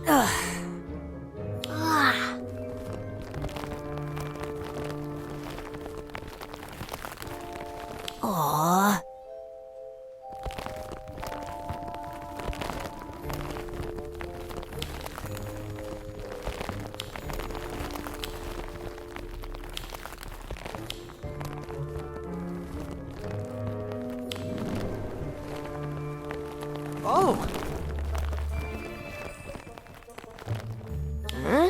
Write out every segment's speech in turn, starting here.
Aww. Oh! Huh?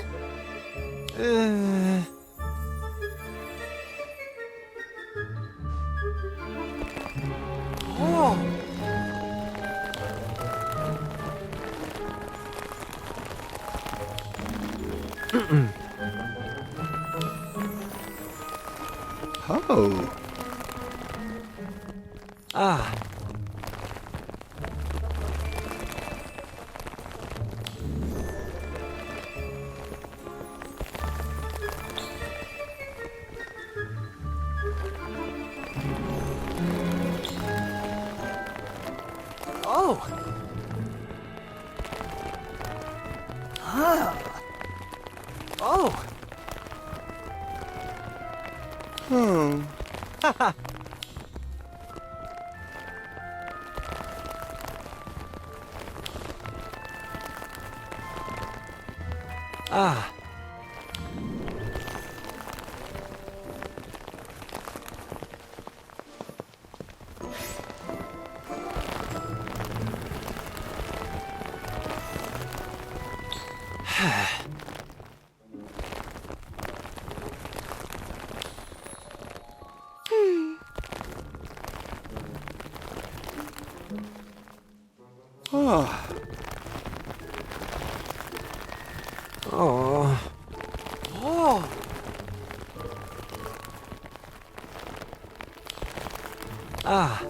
Oh! Oh. Ah. Oh! Oh. Oh! Hmm. Ah. Oh. Oh. Oh! Ah.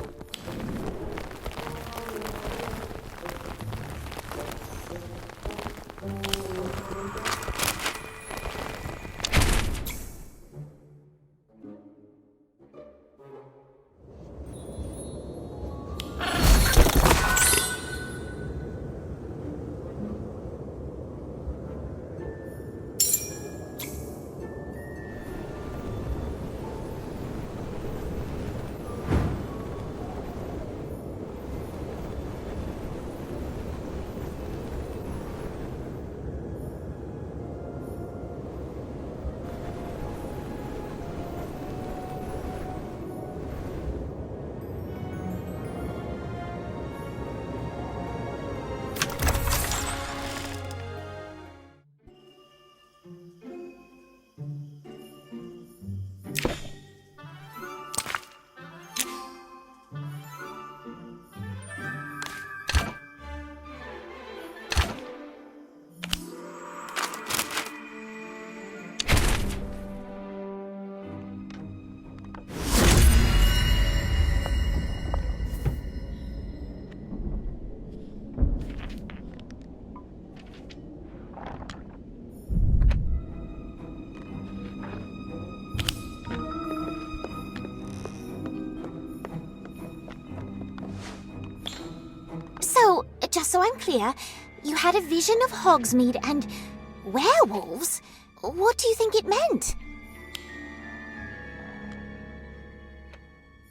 So, just so I'm clear, you had a vision of Hogsmeade and werewolves? What do you think it meant?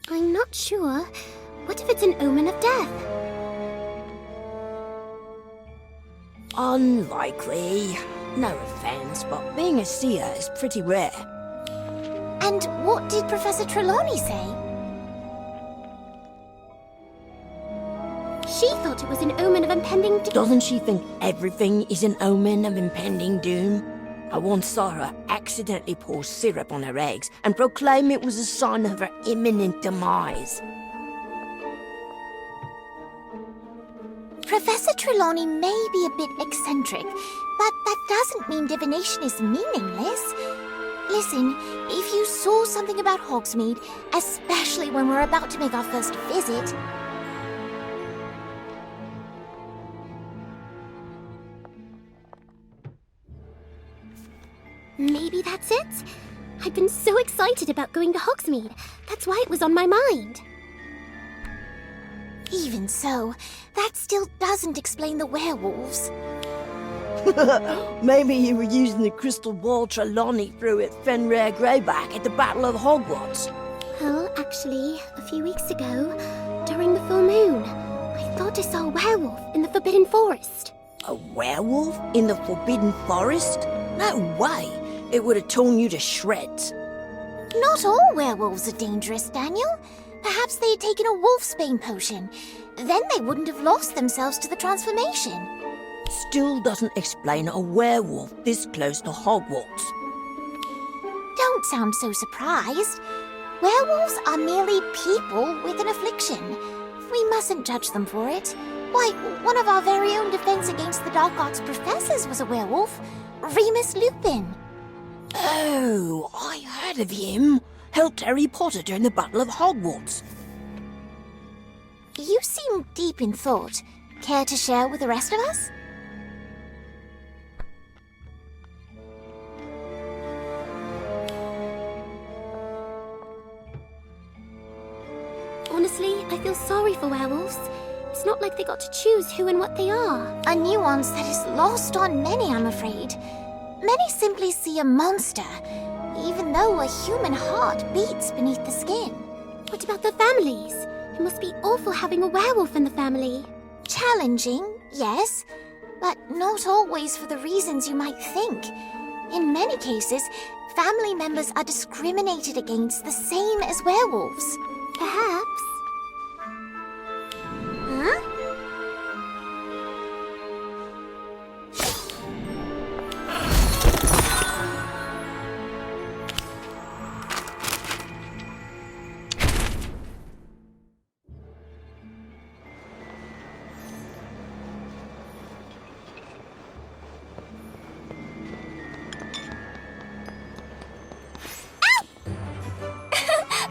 I'm not sure. What if it's an omen of death? Unlikely. No offense, but being a seer is pretty rare. And what did Professor Trelawney say? She thought it was an omen of impending doom. Doesn't she think everything is an omen of impending doom? I once saw her accidentally pour syrup on her eggs and proclaim it was a sign of her imminent demise. Professor Trelawney may be a bit eccentric, but that doesn't mean divination is meaningless. Listen, if you saw something about Hogsmeade, especially when we're about to make our first visit... Maybe that's it? I've been so excited about going to Hogsmeade. That's why it was on my mind. Even so, that still doesn't explain the werewolves. Maybe you were using the crystal ball Trelawney threw at Fenrir Greyback at the Battle of Hogwarts. Well, actually, a few weeks ago, during the full moon, I thought I saw a werewolf in the Forbidden Forest. A werewolf in the Forbidden Forest? No way! It would have torn you to shreds. Not all werewolves are dangerous, Daniel. Perhaps they had taken a wolfsbane potion. Then they wouldn't have lost themselves to the transformation. Still doesn't explain a werewolf this close to Hogwarts. Don't sound so surprised. Werewolves are merely people with an affliction. We mustn't judge them for it. Why, one of our very own Defense Against the Dark Arts professors was a werewolf. Remus Lupin. Oh, I heard of him. Helped Harry Potter during the Battle of Hogwarts. You seem deep in thought. Care to share with the rest of us? Honestly, I feel sorry for werewolves. It's not like they got to choose who and what they are. A nuance that is lost on many, I'm afraid. Many simply see a monster, even though a human heart beats beneath the skin. What about the families? It must be awful having a werewolf in the family. Challenging, yes, but not always for the reasons you might think. In many cases, family members are discriminated against the same as werewolves. Perhaps. Huh?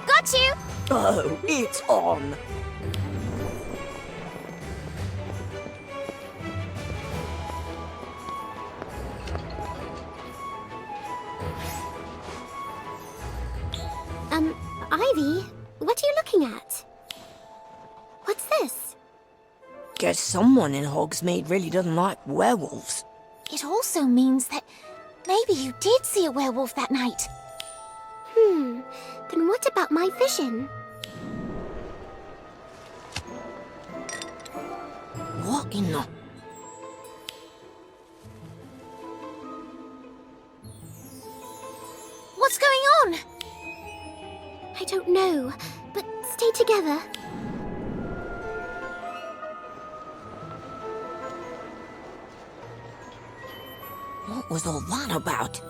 Got you! Oh, it's on. Ivy, what are you looking at? What's this? Guess someone in Hogsmeade really doesn't like werewolves. It also means that maybe you did see a werewolf that night. Then what about my vision? What in the... What's going on? I don't know, but stay together. What was all that about?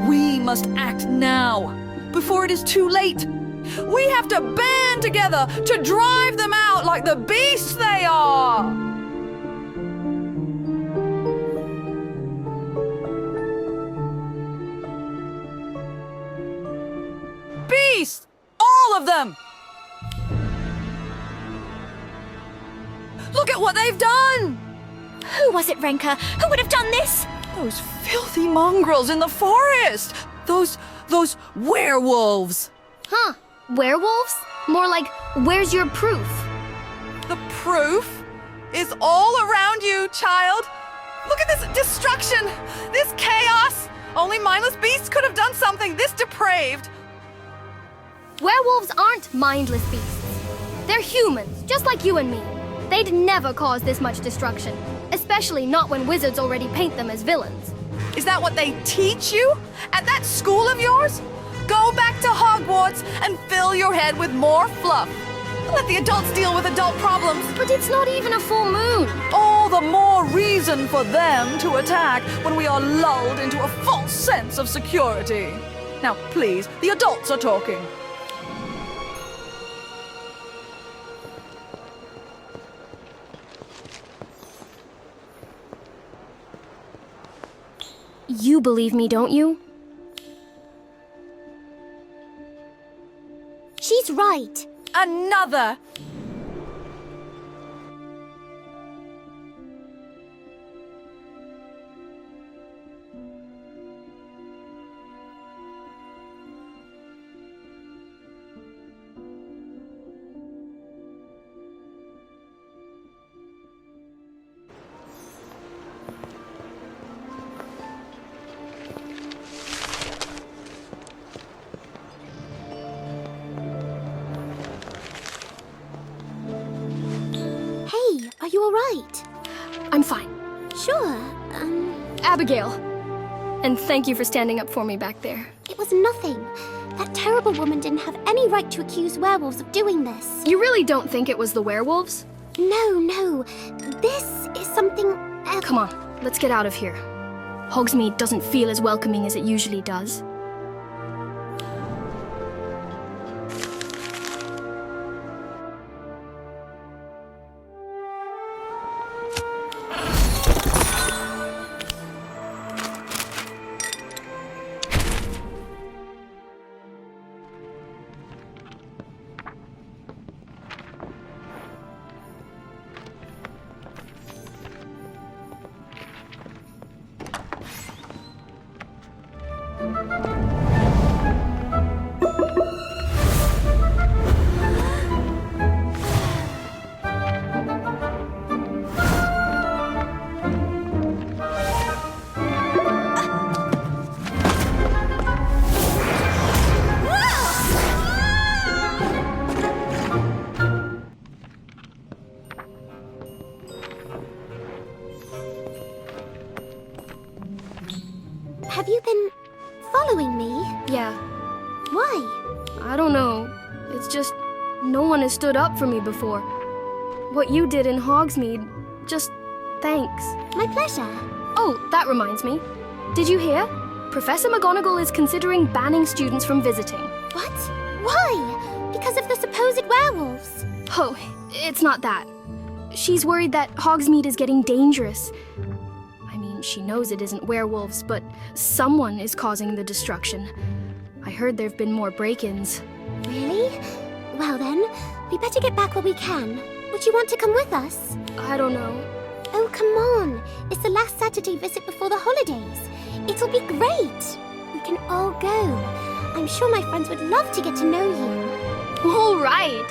We must act now, before it is too late. We have to band together to drive them out like the beasts they are! Beasts! All of them! Look at what they've done! Who was it, Renka? Who would have done this? Those filthy mongrels in the forest! Those werewolves! Huh? Werewolves? More like, where's your proof? The proof is all around you, child. Look at this destruction, this chaos. Only mindless beasts could have done something this depraved. Werewolves aren't mindless beasts. They're humans, just like you and me. They'd never cause this much destruction, especially not when wizards already paint them as villains. Is that what they teach you at that school of yours? Go back to Hogwarts and fill your head with more fluff. Let the adults deal with adult problems. But it's not even a full moon. All the more reason for them to attack when we are lulled into a false sense of security. Now, please, the adults are talking. You believe me, don't you? She's right. right. Another! Hey, are you alright? I'm fine. Sure, Abigail. And thank you for standing up for me back there. it was nothing. That terrible woman didn't have any right to accuse werewolves of doing this. You really don't think it was the werewolves? No. This is something else. Come on, let's get out of here. Hogsmeade doesn't feel as welcoming as it usually does. Have you been following me? Yeah, Why? I don't know. It's just no one has stood up for me before. What you did in Hogsmeade, just thanks. My pleasure. Oh, that reminds me. Did you hear? Professor McGonagall is considering banning students from visiting. What? Why? Because of the supposed werewolves? Oh, it's not that. She's worried that Hogsmeade is getting dangerous. I mean, she knows it isn't werewolves, but someone is causing the destruction. I heard there've been more break-ins. Really? Well then, we better get back while we can. Would you want to come with us? I don't know. Oh, come on. It's the last Saturday visit before the holidays. It'll be great. We can all go. I'm sure my friends would love to get to know you. All right,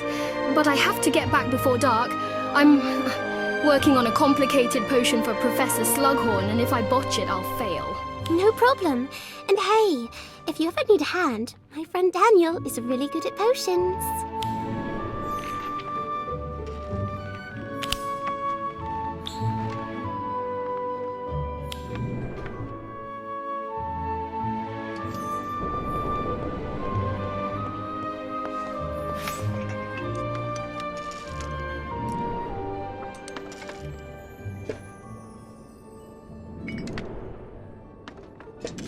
but I have to get back before dark. I'm working on a complicated potion for Professor Slughorn, and if I botch it, I'll fail. No problem. And hey, if you ever need a hand, my friend Daniel is really good at potions.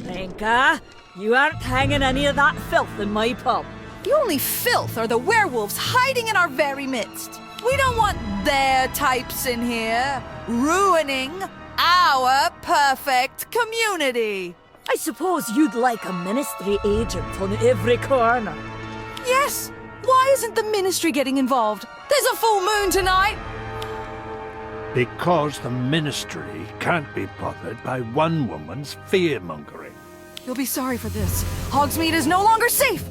Lenka, you aren't hanging any of that filth in my pub. The only filth are the werewolves hiding in our very midst. We don't want their types in here, ruining our perfect community. I suppose you'd like a ministry agent on every corner. Yes, why isn't the ministry getting involved? There's a full moon tonight. Because the ministry can't be bothered by one woman's fear-mongering. You'll be sorry for this. Hogsmeade is no longer safe.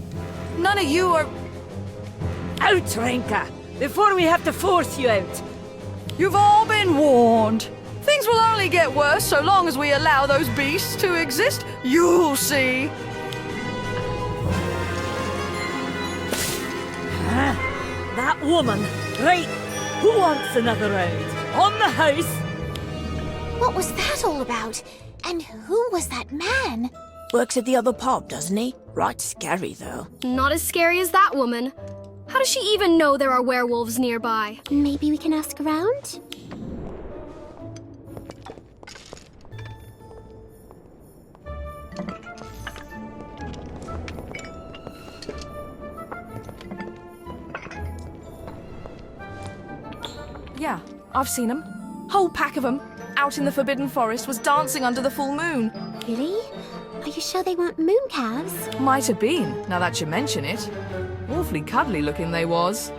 None of you are... Out, Renka, before we have to force you out. You've all been warned. Things will only get worse so long as we allow those beasts to exist. You'll see. Huh? That woman. Right. Who wants another round? On the house. What was that all about? And who was that man? Works at the other pub, doesn't he? Right scary, though. Not as scary as that woman. How does she even know there are werewolves nearby? Maybe we can ask around? Yeah, I've seen them. Whole pack of them, out in the Forbidden Forest, was dancing under the full moon. Really? Are you sure they weren't moon calves? Might have been, now that you mention it. Awfully cuddly looking they was.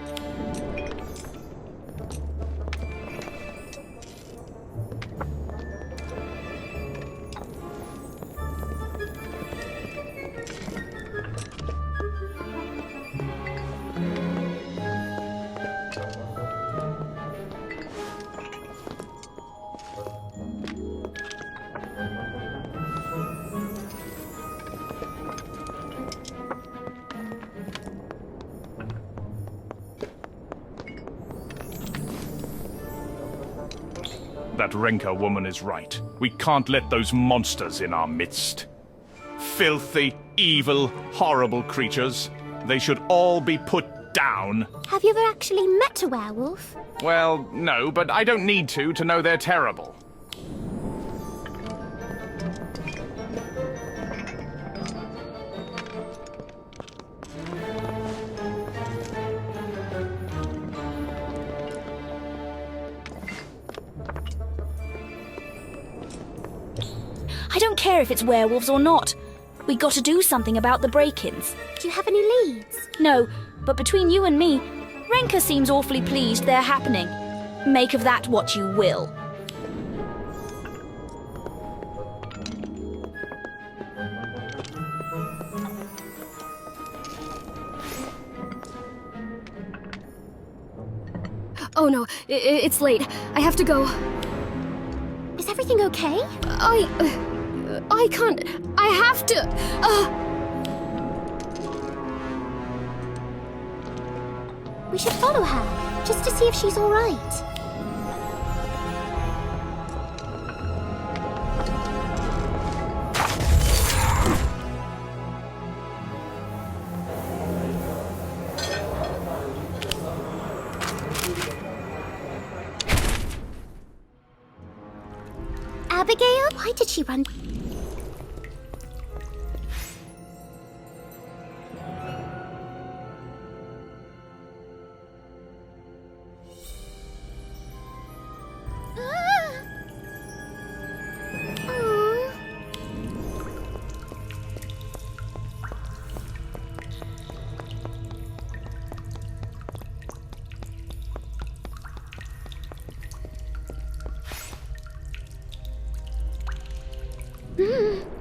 That Renka woman is right. We can't let those monsters in our midst. Filthy, evil, horrible creatures. They should all be put down. Have you ever actually met a werewolf? Well, no, but I don't need to know they're terrible. I don't care if it's werewolves or not. We got to do something about the break-ins. Do you have any leads? No, but between you and me, Renka seems awfully pleased they're happening. Make of that what you will. Oh no, it's late. I have to go. Is everything okay? I can't. I have to. We should follow her, just to see if she's all right. Abigail? Why did she run? Mm.